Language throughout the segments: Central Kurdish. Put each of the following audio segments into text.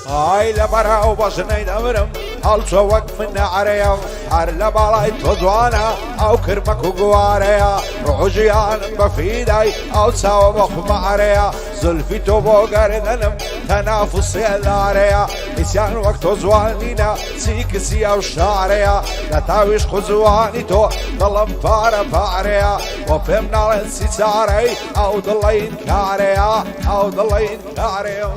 هاي لبرا وبشني دمرم هل شوك من عريا هر لبالاي تزوانا او كرمك وقواريا رعجيان بفيداي او ساوبخ معريا زلفي توبو قردنم تنافس الاريا نسيان وقت زوانينا سيكسيا وشاريا نتاويش خزواني تو ظلم بارا باريا وفهمنا لنسي ساري او ضلين كاريا او ضلين كاريا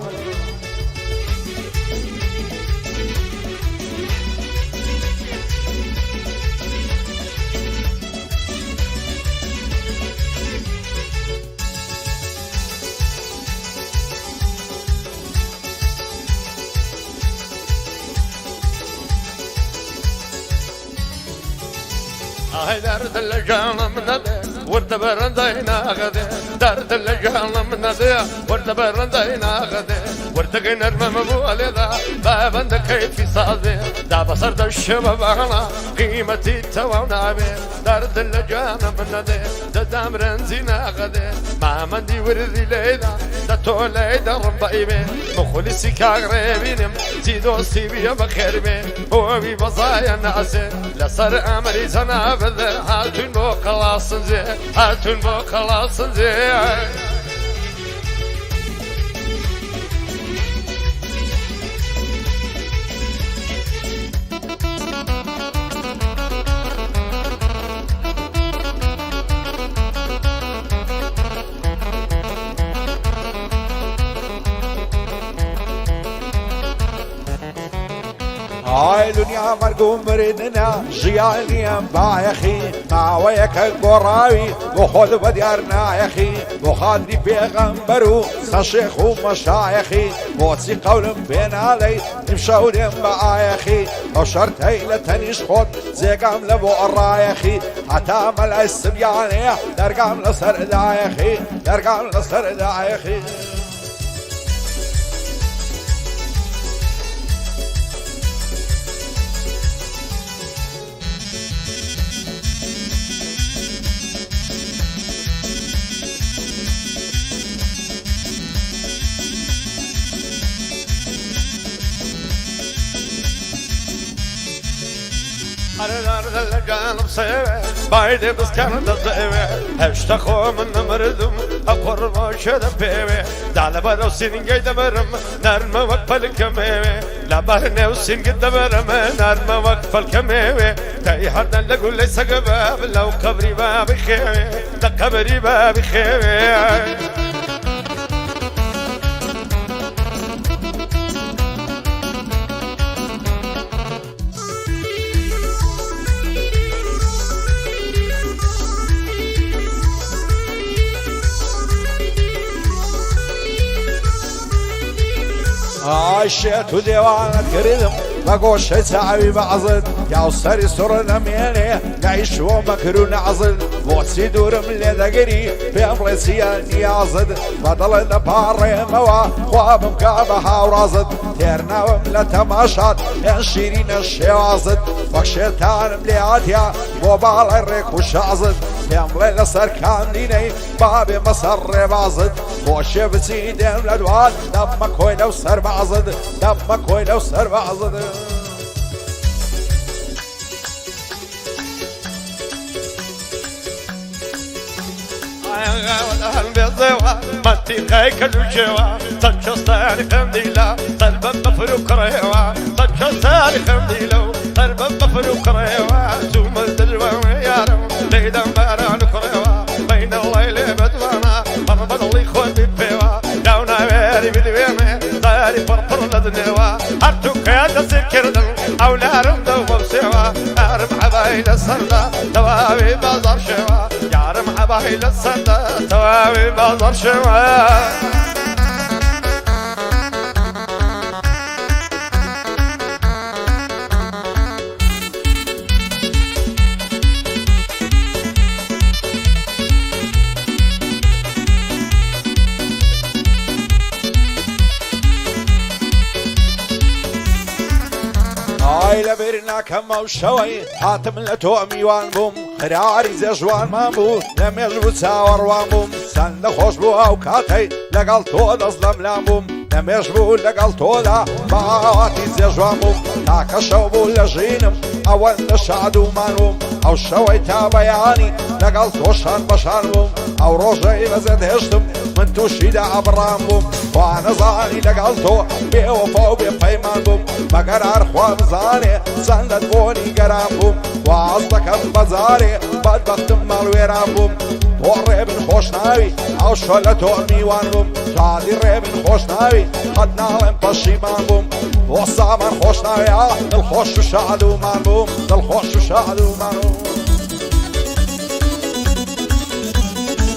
هاي درد اللجان من ذي ورد برندينا غدي درد اللجان من ذي ورد برندينا غدي ورد قنر ممبولي ذا بابند كيف صادي دا بصر دا الشباب انا قيمتي تونا بي درد اللجان من ذي دا دام رنزينا غدي ما مندي وردي ليدا دا تولي دا رمبايبي مخلصي كاغريبينم زيدو سيبيا بخير بي هو بي بصايا ناسي لصر امري زنا هاتون بو خلاصن زي هاتون بو خلاصن زي هاي دنيا مرقوم مردنا جيالي بايخي ما ويك القراوي وخذ بديارنا يا اخي وخادني بيغمبرو خشيخ ومشايخي موتي قول بين علي نمشاولين بايخي وشرط هيلة تنيش خود زيقام لبو الرايخي حتى ملع السبياني درقام لسر دايخي درقام لسر دايخي أرد الجانب صيبه بايدي بس كانت الضيبه هشتخو من مردم أقر موشد بيبه دال برو سين قيد برم نرم وقف الكميوه لا برنو سين قيد برم نرم وقف الكميوه تاي حدا لقول ليس قباب لو قبري باب خيوه دا قبري باب خيوه عشيت وديوانت قردم بقوش تعبي بعضد يا وصري صرنا ميني نعيش ومكرون عضد موتي دور من لذقري في أمريسياني عضد بطل نباري موا خواب مكابها ورازد تيرنا وملا تماشات ينشيرين الشي عضد فكشيتان ملياتيا موبال الريك وش عضد يملي لصر كامليني بابي مصر بعضد موشي بسيدم لدوان دم كوين وصر بعضد دم كوين وصر بعضد والأهل بالضيوة مانتي خيك الوجوة تنشستاني خمديلا طلبا مفروك ريوة تنشستاني خمديلو طلبا مفروك ريوة زوم الدلوة ويارو ليدا مارانك ريوة بين الليل بدوانا مربط اللي خوان بيبيوة داونا ويري بدويمي داري فرفر لدنيوة أرتوك يا تسكر دل أو نارم دوم سوا نارم عبايل السردة دوابي بازار شوا يارم عبايل السردة توابي بازار شوا هاي لبرنا كما وشوي حاتم لتومي وانبوم خراري زي جوان مامبو لم يجبو تساور وانبوم سن خوش بو او كاتي لقال تو دظلم لامبوم نەمێش بوو لەگەڵ تۆدا باواتی جێژوان بووم تاکە شەو بوو لە ژینم ئەوەندە شاد و مانوم ئەو شەوەی تا بەیانی لەگەڵ تۆشان بەشان بووم ئەو ڕۆژەی بەزێت هێشتم من تووشیدا ئەبڕام بووم خوا نەزانی لەگەڵ تۆ بێوەفا و بێ پەیمان بووم مەگەرار خوا بزانێ چەندت بۆنی گەران بووم واز دەکەم بەجارێ بەدبەختم ماڵوێران بووم تۆ ڕێبن خۆشناوی ئەو شۆ لە تۆ میوان بووم شادی ڕێبن خۆشناوی قەت ناڵێم پەشیمان بووم بۆ سامان خۆشناویە دڵخۆش و شاد ومان بووم دڵخۆش و شاد ومان بووم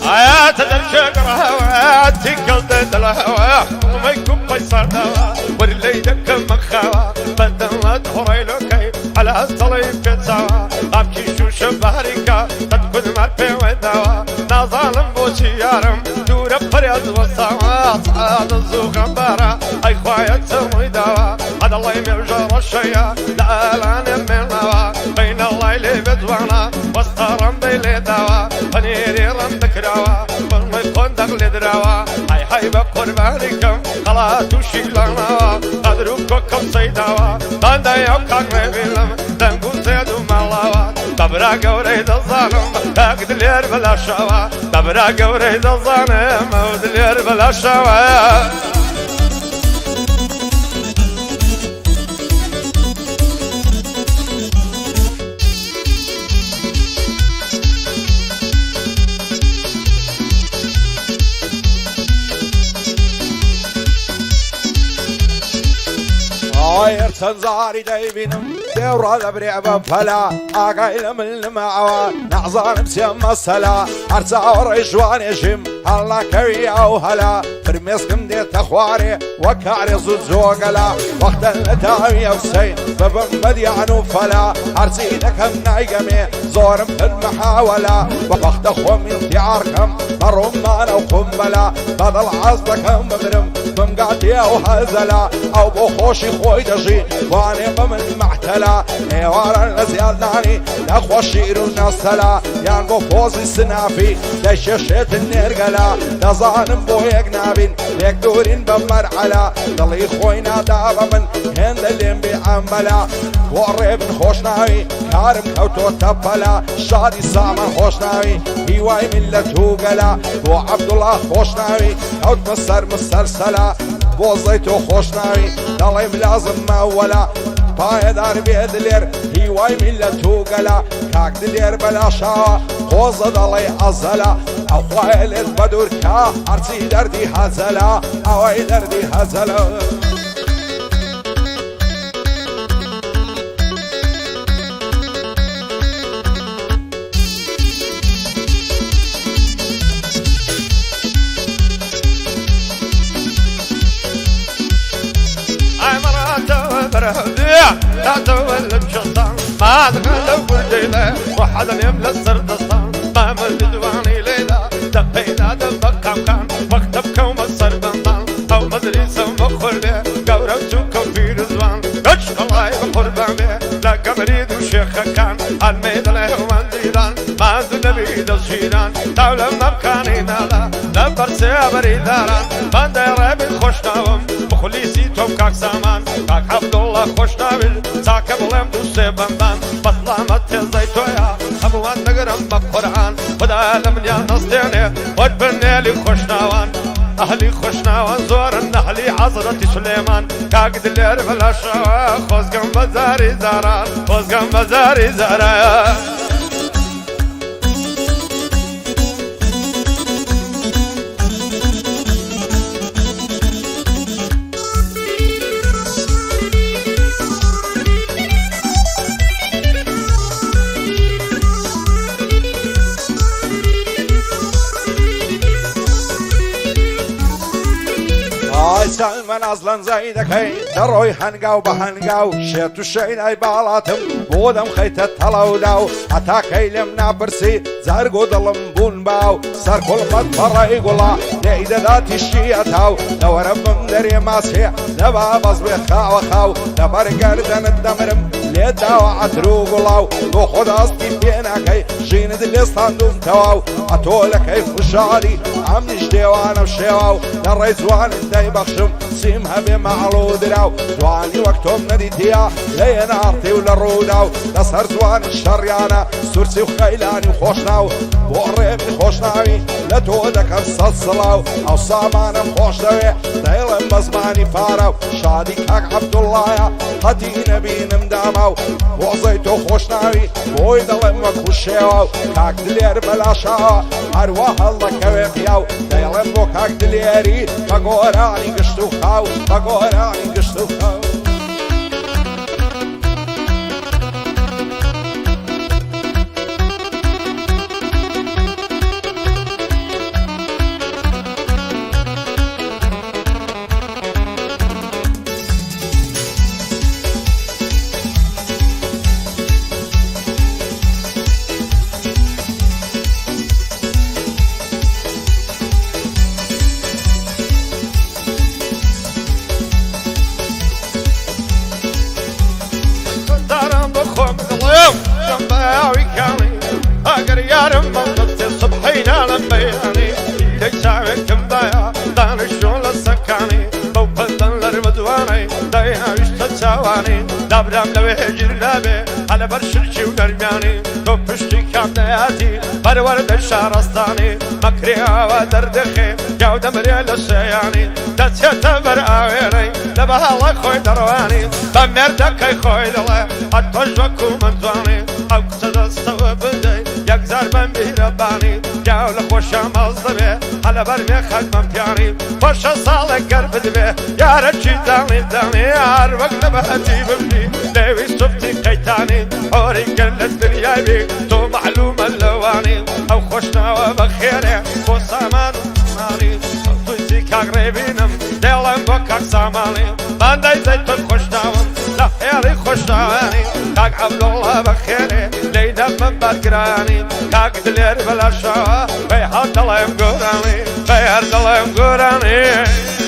آيات الشجرة تقلد الهواء وما يكون بيصار دواء واللي دك مخاوى بدل تهريلو كي على الصليب في سوا أبكي شو شباريكا تدخل ما في ودوا نظالم بوشيارم دور بريد والسوا صعاد الزوق عبارة أي خوايا تسوي دوا هذا الله يمجر الشيا لا لا نمنا بين الليل بدوانا واسترم بيلي دوا فنيري رندك دوا برمي كوندق لدروا هاي هاي بقربانكم خلاص وشيلنا قدروكم سيدوا باندا يوكاك مبيلم دنقو زيدو مالاوا دبرا قوريد الظالم اقدلير بلا شوا دبرا قوريد الظالم اقدلير بلا شوا غير تنزاري دايبينم دورة لبريع بفلا اقايل من المعوى نعزان بسيم السلا ارزا وريشوان يشم هلا كوي او هلا فرميسكم ديت اخواري وكاري زود زوغلا وقت الاتاوي وسين ببن بديانو فلا ارزيدك منايقمي زورم في المحاولة وقت اخو من دياركم الرمان او قنبلة بدل عزلكم ببرم بمقاتي او هزلا او بخوشي خوي دجي واني بمن معتلا ايوارا نزيادناني نخوى الشير والنسلا يان بفوزي السنافي دششت النرقلا نظانم بو يقنابين ليك دورين بمرعلا ضلي خوينا دابا من هند اللي بعملا وريب خوشناوي كارم كوتو تبلا شادي سامان خوشناوي هواي ملتو قلا بو عبد الله خوشناوي كوت مصر مسلسلا بو زيتو خوشناوي دليم لازم مولا پایدار بیدلیر هیوای ملتو گلا کاک دلیر بلا شاوا خوز دلی ازلا او خوایلت بدور کا ارسی دردی هزلا اوی دردی هزلا لا تولد شطان ما تغلب والجيلة وحدا يملى السردستان ما ملد دواني ليلة دقينا دبك كان مكتب كوم السردان او مدرسة مخربة قورتوكم في رزوان قشق الله بقربان به لا قمريد وشيخ كان الميد له وانزيدان ما ذنبي دزجيران تولى مبكاني نالا نبر سيابري داران من ديري بالخشناوم مخليسي توم كاك سامان كاك عبد الله خوشناويل ساكب لهم دوسي بندان بطلامت تزي تويا أبوان نقرم بقرآن ودا لمن يا نصديني وجبني لي خوشناوان أهلي خوشناوان زورن أهلي عزرتي سليمان كاك دلير بلا شوا خوزقم بزاري زاران خوزقم بزاري زاران سلمان اصلا زيدك هي دروي هنقاو بهنقاو شيتو الشين اي بالاتم بۆ دەم خەیتە تەڵەودا و هەتاکەی لێم ناپرسی جارگۆ دڵم بوون باو سەر کوڵمەت پەڕی گوڵا لێی دەدا تیشی ئەتاو لەوەرە بم دەرێ ماسێ لەبا بەس بێ خاوە خاو لەبەر گەردەنت دەمرم لێ داوە عەتر و گوڵاو بۆ خۆداستی پێ ناکەی ژینت لێستاندوم تەواو ئەتۆ لە کەیف خوشحالی ئەم نیش دێوانە و شێوا و لە ڕێی جوانت دەیبەخشم سیم هەبێ مەعڵ و دراو جوانی وەک تۆم نەدیتیە لە هێنارتی و لە ڕوودا و لەسەر جوان شەڕیانە سورسی و خەیلانی و خۆشناو بۆ ڕێمی خۆشناوی لە تۆ دەکەم سەد سڵاو ئەو سامانم خۆش دەوێ دەیڵم بە زمانی فارە و شادی کاک عەبدوڵڵایە قەتی نەبینم داما و وەزەی تۆ خۆشناوی بۆی دەڵێم وەک خوشێوە و کاک دلێر بەلاشاوە هەروە هەڵدەکەوێ پیاو دەیڵێم بۆ کاک دلێری بە گۆرانی گشت و خاو بە گۆرانی گشت و خاو اگر یارم منقطع صبحینا لبیانی دیشاوی کم دایا دانشون لسکانی بو پندن لرمدوانی دایاویش تچاوانی دابرام لوی هجر لبی حالا بر شرچی و درمیانی تو پشتی کم دیاتی برورد شهرستانی مکری آوا دردخی یاو دمری لشیانی دستیتا بر آویری لبه حالا خوی دروانی بمردکی خوی دله حتی جوکو منزوانی او کتا دستا و بده یک زربم بیربانی جاو لخوشم از دبه حالا بر می خدمم پیانی خوش سال گرب دبه یار چی دانی دانی یار وقت به عجیبم نی لیوی صبتی قیتانی حوری گلت دنیای بی تو معلوم اللوانی او خوشنا و بخیره بو سامان مانی توی زیکاک ریبینم دلم با کاک سامانی من دای زیتون خوشناوم لحیالی خوشناوانی کاک عبدالله بخیره لیدم من برگرانی کاک دلیر بلاشاوا بی هر دلیم گورانی بی هر دلیم گورانی